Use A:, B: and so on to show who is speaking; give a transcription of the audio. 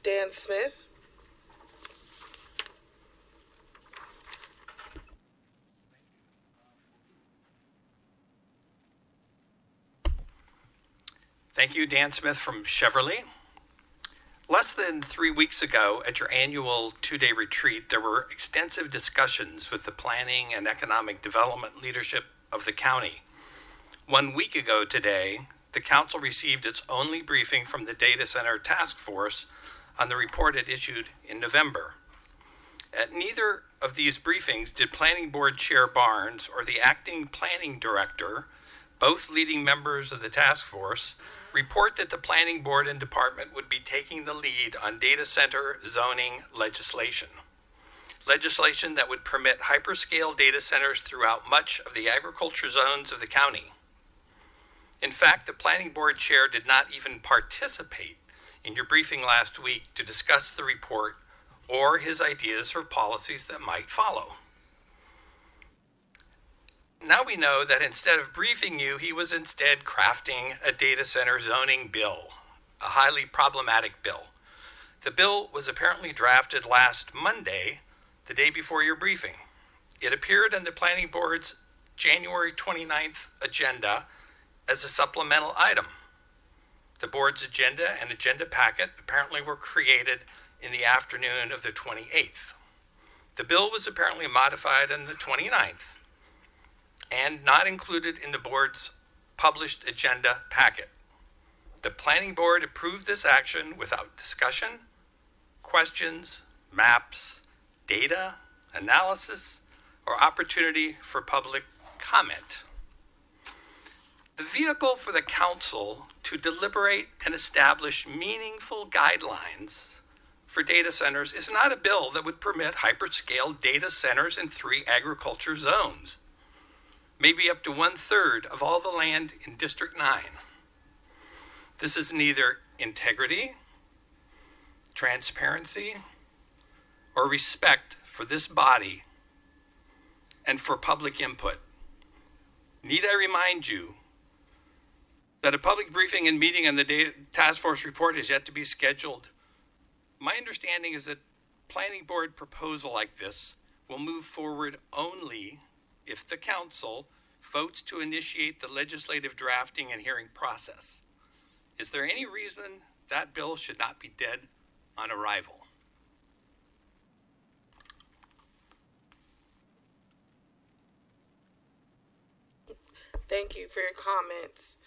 A: Dan Smith.
B: Thank you, Dan Smith from Chevrolet. Less than 3 weeks ago, at your annual two-day retreat, there were extensive discussions with the planning and economic development leadership of the county. 1 week ago today, the council received its only briefing from the Data Center Task Force on the report it issued in November. At neither of these briefings did Planning Board Chair Barnes or the Acting Planning Director, both leading members of the task force, report that the Planning Board and Department would be taking the lead on data center zoning legislation. Legislation that would permit hyperscale data centers throughout much of the agriculture zones of the county. In fact, the Planning Board Chair did not even participate in your briefing last week to discuss the report or his ideas for policies that might follow. Now we know that instead of briefing you, he was instead crafting a data center zoning bill, a highly problematic bill. The bill was apparently drafted last Monday, the day before your briefing. It appeared in the Planning Board's January 29th agenda as a supplemental item. The board's agenda and agenda packet apparently were created in the afternoon of the 28th. The bill was apparently modified on the 29th and not included in the board's published agenda packet. The Planning Board approved this action without discussion, questions, maps, data, analysis, or opportunity for public comment. The vehicle for the council to deliberate and establish meaningful guidelines for data centers is not a bill that would permit hyperscale data centers in 3 agriculture zones, maybe up to 1/3 of all the land in District 9. This is neither integrity, transparency, or respect for this body and for public input. Need I remind you that a public briefing and meeting on the Data Task Force report is yet to be scheduled? My understanding is that Planning Board proposal like this will move forward only if the council votes to initiate the legislative drafting and hearing process. Is there any reason that bill should not be dead on arrival?
A: Thank you for your comments.